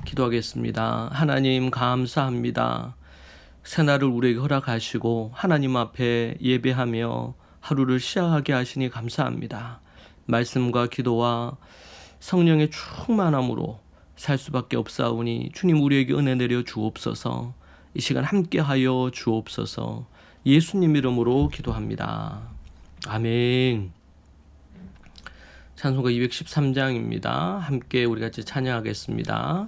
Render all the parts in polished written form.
기도하겠습니다. 하나님 감사합니다. 새날을 우리에게 허락하시고 하나님 앞에 예배하며 하루를 시작하게 하시니 감사합니다. 말씀과 기도와 성령의 충만함으로 살 수밖에 없사오니 주님 우리에게 은혜 내려 주옵소서. 이 시간 함께하여 주옵소서. 예수님 이름으로 기도합니다. 아멘. 찬송가 213장입니다. 함께 우리 같이 찬양하겠습니다.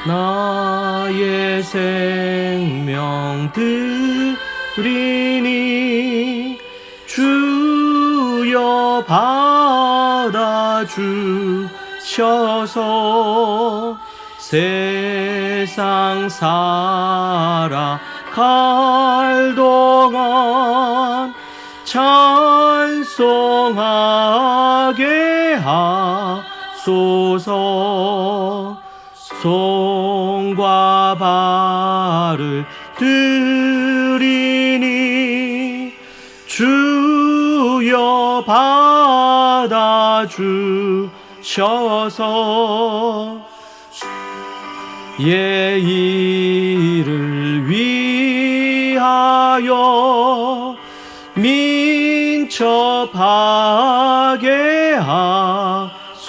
나의 생명 드리니 주여 받아주셔서 세상 살아갈 동안 찬송하게 하소서. 손과 발을 들이니 주여 받아주셔서 예의를 위하여 민첩하게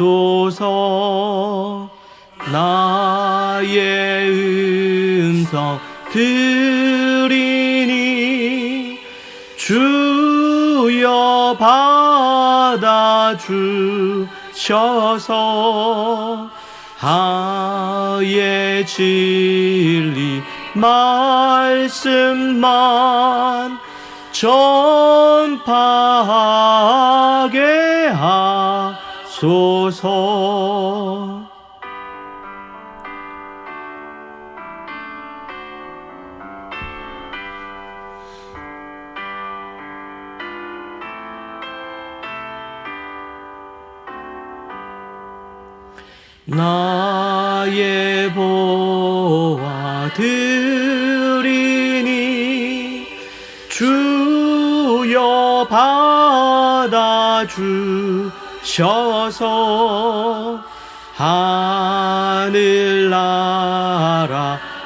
하소서. 나의 음성 들이니 주여 받아주셔서 하의 진리 말씀만 전파하게 하소서. 나의 보화 드리니 주여 받아주셔서 하늘나라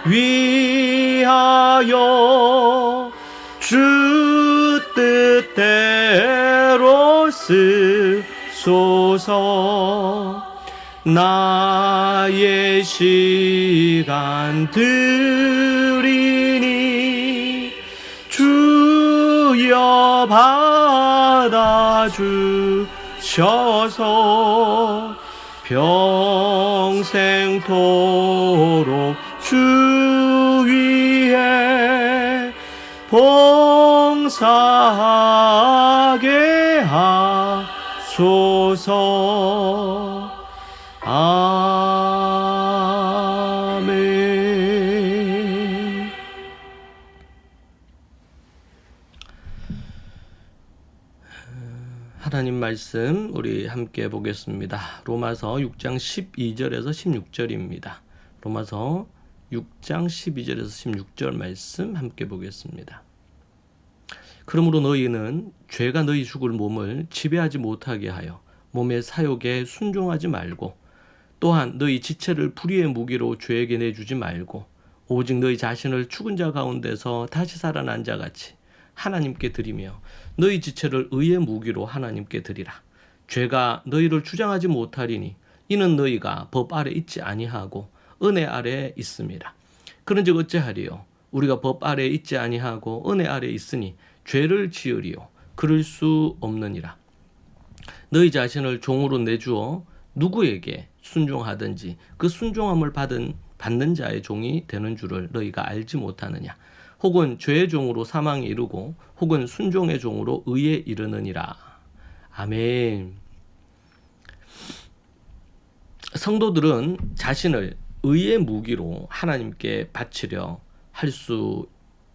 위하여 주 뜻대로 쓰소서. 나의 시간 드리니 주여 받아주셔서 평생토록 주 위에 봉사하게 하소서. 아멘. 하나님 말씀 우리 함께 보겠습니다. 로마서 6장 12절에서 16절입니다. 로마서 6장 12절에서 16절 말씀 함께 보겠습니다. 그러므로 너희는 죄가 너희 죽을 몸을 지배하지 못하게 하여 몸의 사욕에 순종하지 말고 또한 너희 지체를 불의의 무기로 죄에게 내주지 말고 오직 너희 자신을 죽은 자 가운데서 다시 살아난 자 같이 하나님께 드리며 너희 지체를 의의 무기로 하나님께 드리라. 죄가 너희를 주장하지 못하리니 이는 너희가 법 아래 있지 아니하고 은혜 아래 있음이라. 그런즉 어찌하리요? 우리가 법 아래 있지 아니하고 은혜 아래 있으니 죄를 지으리요? 그럴 수 없느니라. 너희 자신을 종으로 내주어 누구에게 순종하든지 그 순종함을 받는 자의 종이 되는 줄을 너희가 알지 못하느냐. 혹은 죄의 종으로 사망에 이르고 혹은 순종의 종으로 의에 이르느니라. 아멘. 성도들은 자신을 의의 무기로 하나님께 바치려 할 수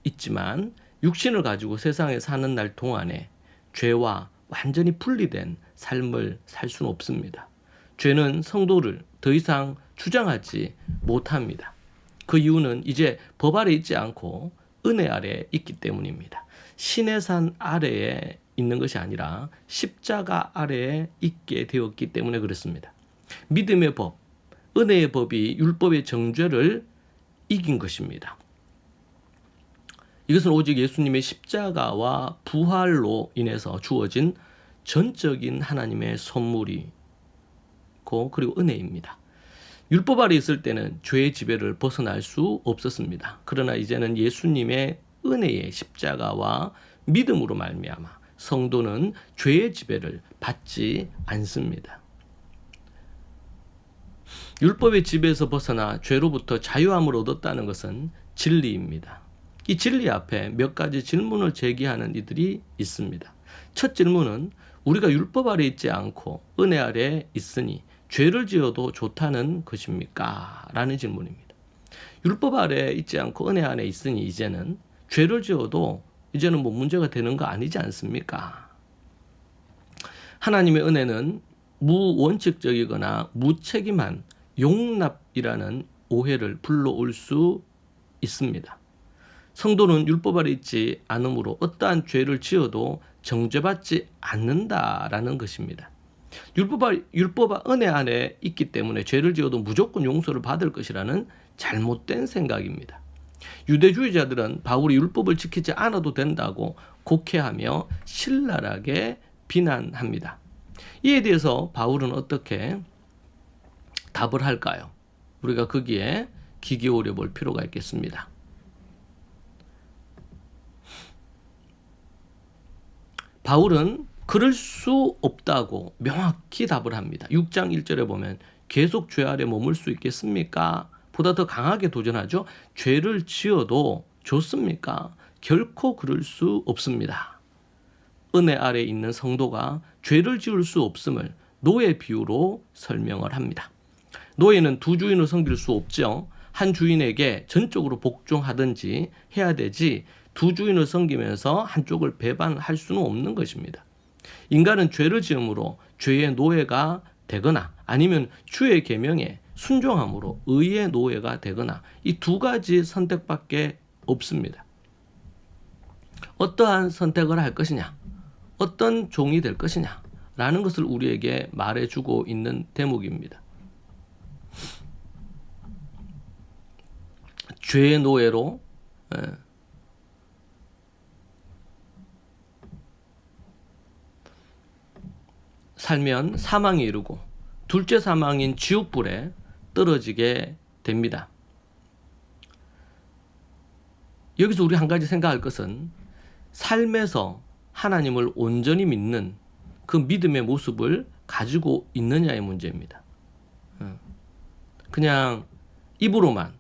있지만 육신을 가지고 세상에 사는 날 동안에 죄와 완전히 분리된 삶을 살 수는 없습니다. 죄는 성도를 더 이상 주장하지 못합니다. 그 이유는 이제 법 아래 있지 않고 은혜 아래에 있기 때문입니다. 신의 산 아래에 있는 것이 아니라 십자가 아래에 있게 되었기 때문에 그렇습니다. 믿음의 법, 은혜의 법이 율법의 정죄를 이긴 것입니다. 이것은 오직 예수님의 십자가와 부활로 인해서 주어진 전적인 하나님의 선물이고 그리고 은혜입니다. 율법 아래 있을 때는 죄의 지배를 벗어날 수 없었습니다. 그러나 이제는 예수님의 은혜의 십자가와 믿음으로 말미암아 성도는 죄의 지배를 받지 않습니다. 율법의 지배에서 벗어나 죄로부터 자유함을 얻었다는 것은 진리입니다. 이 진리 앞에 몇 가지 질문을 제기하는 이들이 있습니다. 첫 질문은 우리가 율법 아래 있지 않고 은혜 아래 있으니 죄를 지어도 좋다는 것입니까? 라는 질문입니다. 율법 아래 있지 않고 은혜 안에 있으니 이제는 죄를 지어도 이제는 뭐 문제가 되는 거 아니지 않습니까? 하나님의 은혜는 무원칙적이거나 무책임한 용납이라는 오해를 불러올 수 있습니다. 성도는 율법 아래 있지 않으므로 어떠한 죄를 지어도 정죄받지 않는다라는 것입니다. 율법 은혜 안에 있기 때문에 죄를 지어도 무조건 용서를 받을 것이라는 잘못된 생각입니다. 유대주의자들은 바울이 율법을 지키지 않아도 된다고 곡해하며 신랄하게 비난합니다. 이에 대해서 바울은 어떻게 답을 할까요? 우리가 거기에 귀 기울여 볼 필요가 있겠습니다. 바울은 그럴 수 없다고 명확히 답을 합니다. 6장 1절에 보면 계속 죄 아래 머물 수 있겠습니까? 보다 더 강하게 도전하죠. 죄를 지어도 좋습니까? 결코 그럴 수 없습니다. 은혜 아래 있는 성도가 죄를 지을 수 없음을 노예 비유로 설명을 합니다. 노예는 두 주인을 섬길 수 없죠. 한 주인에게 전적으로 복종하든지 해야 되지 두 주인을 섬기면서 한쪽을 배반할 수는 없는 것입니다. 인간은 죄를 지음으로 죄의 노예가 되거나 아니면 주의 계명에 순종함으로 의의 노예가 되거나 이 두 가지 선택밖에 없습니다. 어떠한 선택을 할 것이냐, 어떤 종이 될 것이냐 라는 것을 우리에게 말해주고 있는 대목입니다. 죄의 노예로 살면 사망에 이르고 둘째 사망인 지옥불에 떨어지게 됩니다. 여기서 우리 한 가지 생각할 것은 삶에서 하나님을 온전히 믿는 그 믿음의 모습을 가지고 있느냐의 문제입니다. 그냥 입으로만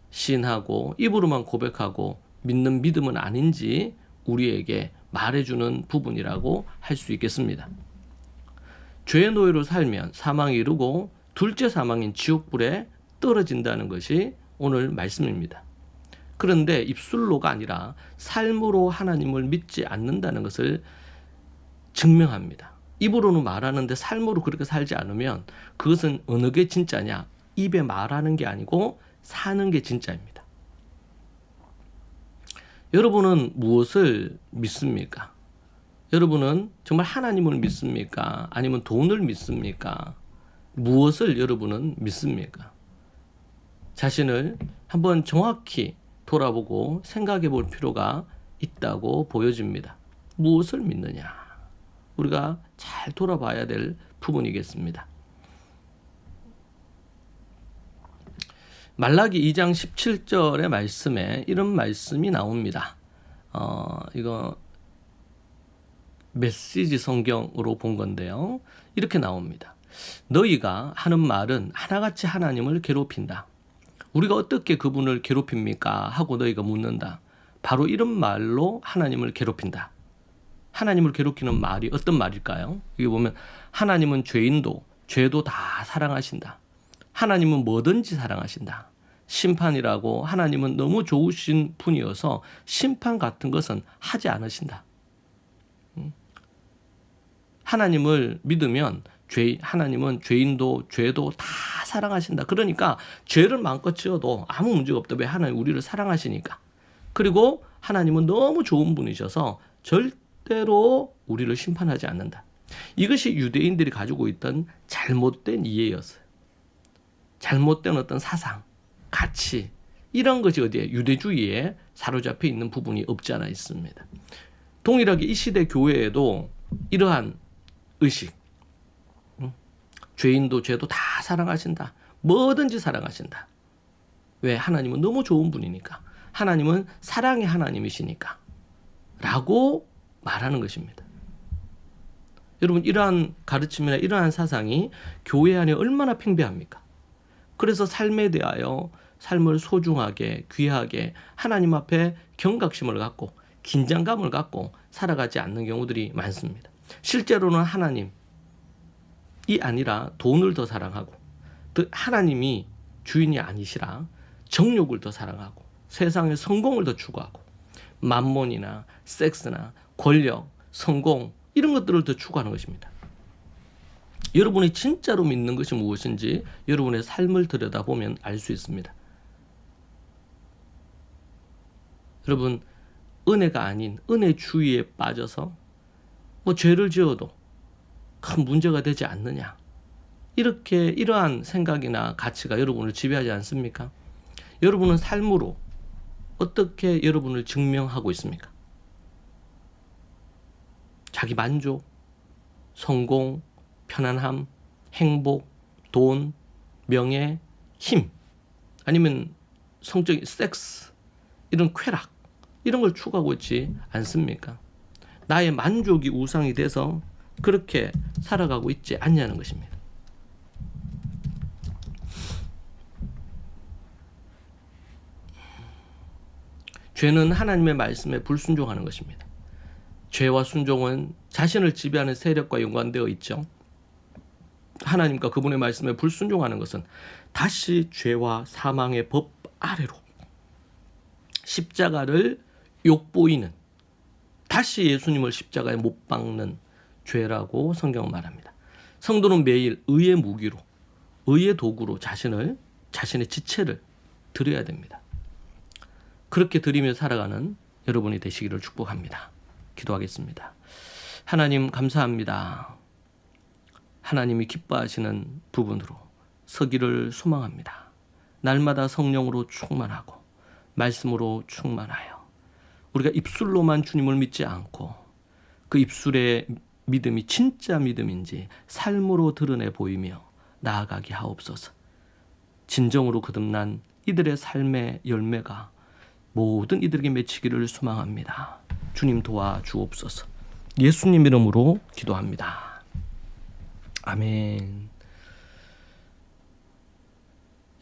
시인하고 입으로만 고백하고 믿는 믿음은 아닌지 우리에게 말해주는 부분이라고 할 수 있겠습니다. 죄의 노예로 살면 사망에 이르고 둘째 사망인 지옥불에 떨어진다는 것이 오늘 말씀입니다. 그런데 입술로가 아니라 삶으로 하나님을 믿지 않는다는 것을 증명합니다. 입으로는 말하는데 삶으로 그렇게 살지 않으면 그것은 어느 게 진짜냐? 입에 말하는 게 아니고 사는 게 진짜입니다. 여러분은 무엇을 믿습니까? 여러분은 정말 하나님을 믿습니까? 아니면 돈을 믿습니까? 무엇을 여러분은 믿습니까? 자신을 한번 정확히 돌아보고 생각해 볼 필요가 있다고 보여집니다. 무엇을 믿느냐? 우리가 잘 돌아봐야 될 부분이겠습니다. 말라기 2장 17절의 말씀에 이런 말씀이 나옵니다. 이거 메시지 성경으로 본 건데요. 이렇게 나옵니다. 너희가 하는 말은 하나같이 하나님을 괴롭힌다. 우리가 어떻게 그분을 괴롭힙니까? 하고 너희가 묻는다. 바로 이런 말로 하나님을 괴롭힌다. 하나님을 괴롭히는 말이 어떤 말일까요? 여기 보면 하나님은 죄도 다 사랑하신다. 하나님은 뭐든지 사랑하신다. 심판이라고 하나님은 너무 좋으신 분이어서 심판 같은 것은 하지 않으신다. 하나님을 믿으면 하나님은 죄도 다 사랑하신다. 그러니까 죄를 마음껏 지어도 아무 문제가 없다. 왜? 하나님 우리를 사랑하시니까. 그리고 하나님은 너무 좋은 분이셔서 절대로 우리를 심판하지 않는다. 이것이 유대인들이 가지고 있던 잘못된 이해였어요. 잘못된 어떤 사상, 가치, 이런 것이 어디에 유대주의에 사로잡혀 있는 부분이 없지 않아 있습니다. 동일하게 이 시대 교회에도 이러한 의식, 죄인도 죄도 다 사랑하신다. 뭐든지 사랑하신다. 왜? 하나님은 너무 좋은 분이니까. 하나님은 사랑의 하나님이시니까. 라고 말하는 것입니다. 여러분, 이러한 가르침이나 이러한 사상이 교회 안에 얼마나 팽배합니까? 그래서 삶에 대하여 삶을 소중하게, 귀하게 하나님 앞에 경각심을 갖고 긴장감을 갖고 살아가지 않는 경우들이 많습니다. 실제로는 하나님이 아니라 돈을 더 사랑하고 하나님이 주인이 아니시라 정욕을 더 사랑하고 세상의 성공을 더 추구하고 만몬이나 섹스나 권력, 성공 이런 것들을 더 추구하는 것입니다. 여러분이 진짜로 믿는 것이 무엇인지 여러분의 삶을 들여다보면 알 수 있습니다. 여러분, 은혜가 아닌 은혜 주의에 빠져서 죄를 지어도 큰 문제가 되지 않느냐, 이러한 생각이나 가치가 여러분을 지배하지 않습니까? 여러분은 삶으로 어떻게 여러분을 증명하고 있습니까? 자기 만족, 성공, 편안함, 행복, 돈, 명예, 힘, 아니면 성적인 섹스, 이런 쾌락, 이런 걸 추구하고 있지 않습니까? 나의 만족이 우상이 돼서 그렇게 살아가고 있지 않냐는 것입니다. 죄는 하나님의 말씀에 불순종하는 것입니다. 죄와 순종은 자신을 지배하는 세력과 연관되어 있죠. 하나님과 그분의 말씀에 불순종하는 것은 다시 죄와 사망의 법 아래로 십자가를 욕보이는, 다시 예수님을 십자가에 못 박는 죄라고 성경은 말합니다. 성도는 매일 의의 무기로, 의의 도구로 자신의 지체를 드려야 됩니다. 그렇게 드리며 살아가는 여러분이 되시기를 축복합니다. 기도하겠습니다. 하나님 감사합니다. 하나님이 기뻐하시는 부분으로 서기를 소망합니다. 날마다 성령으로 충만하고 말씀으로 충만하여 우리가 입술로만 주님을 믿지 않고 그 입술의 믿음이 진짜 믿음인지 삶으로 드러내 보이며 나아가게 하옵소서. 진정으로 거듭난 이들의 삶의 열매가 모든 이들에게 맺히기를 소망합니다. 주님 도와주옵소서. 예수님 이름으로 기도합니다. 아멘.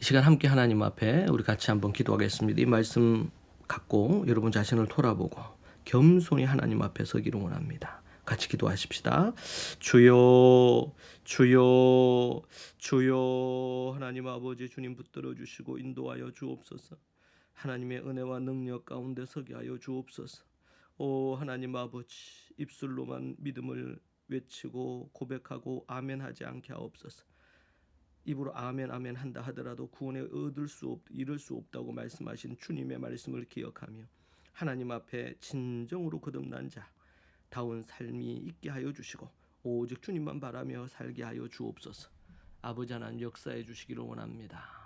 이 시간 함께 하나님 앞에 우리 같이 한번 기도하겠습니다. 이 말씀 갖고 여러분 자신을 돌아보고 겸손히 하나님 앞에 서기를 원합니다. 같이 기도하십시다. 주여, 주여, 주여. 하나님 아버지, 주님 붙들어 주시고 인도하여 주옵소서. 하나님의 은혜와 능력 가운데 서게 하여 주옵소서. 오 하나님 아버지, 입술로만 믿음을 외치고 고백하고 아멘하지 않게 하옵소서. 입으로 아멘 아멘 한다 하더라도 구원에 이를 수 없다고 말씀하신 주님의 말씀을 기억하며 하나님 앞에 진정으로 거듭난 자다운 삶이 있게 하여 주시고 오직 주님만 바라며 살게 하여 주옵소서. 아버지 하나님 역사해 주시기를 원합니다.